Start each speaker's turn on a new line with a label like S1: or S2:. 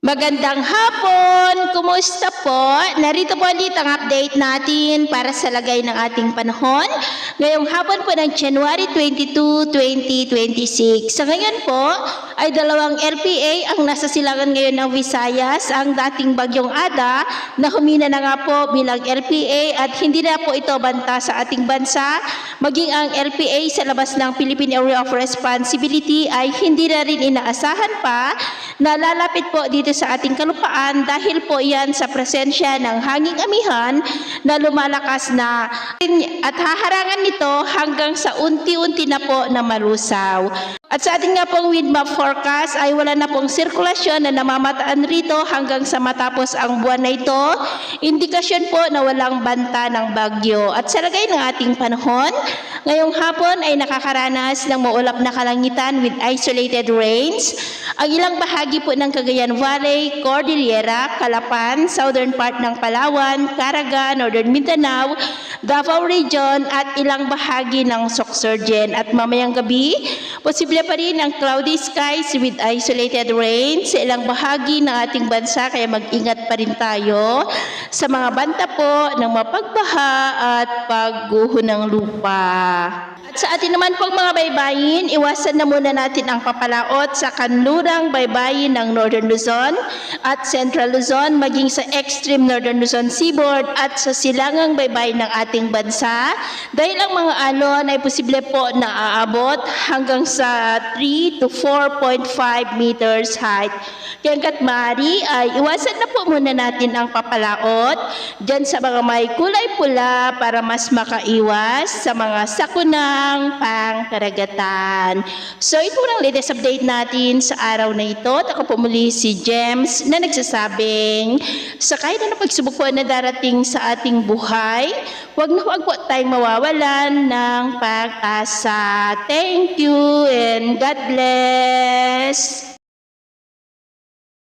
S1: Magandang hapon! Kumusta po? Narito po ulit ang update natin para sa lagay ng ating panahon. Ngayong hapon po ng January 22, 2026. Sa ngayon po ay dalawang RPA ang nasa silangan ngayon ng Visayas, ang dating bagyong Ada na humina na nga po bilang RPA at hindi na po ito banta sa ating bansa. Maging ang RPA sa labas ng Philippine Area of Responsibility ay hindi na rin inaasahan pa na lalapit po dito sa ating kalupaan dahil po yan sa presensya ng hanging amihan na lumalakas na at haharangan nito hanggang sa unti-unti na po na malusaw. At sa ating nga pong wind map forecast ay wala na pong sirkulasyon na namamataan rito hanggang sa matapos ang buwan na ito. Indikasyon po na walang banta ng bagyo. At sa lagay ng ating panahon, ngayong hapon ay nakakaranas ng maulap na kalangitan with isolated rains. Ang ilang bahagi po ng Cagayan Valley, Cordillera, Calapan, southern part ng Palawan, Caraga, northern Mindanao, Davao Region at ilang bahagi ng Sorsogon. At mamayang gabi, posible pa rin ang cloudy skies with isolated rains sa ilang bahagi ng ating bansa, kaya mag-ingat pa rin tayo sa mga banta po ng mapagbaha at pagguho ng lupa. At sa atin naman pong mga baybayin, iwasan na muna natin ang papalaot sa kanlurang baybayin ng Northern Luzon at Central Luzon, maging sa extreme Northern Luzon seaboard at sa silangang baybayin ng ating bansa dahil ang mga alon ay posible po na aabot hanggang sa 3 to 4.5 meters height. Kaya hanggat maaari ay iwasan na po muna natin ang papalaot dyan sa mga may kulay pula para mas makaiwas sa mga sakunang pangkaragatan. So ito ang latest update natin sa araw na ito. At ako po muli si James na nagsasabing sa kahit na pagsubok po na darating sa ating buhay, huwag na huwag po tayong mawawalan ng pag-asa. Thank you and God bless!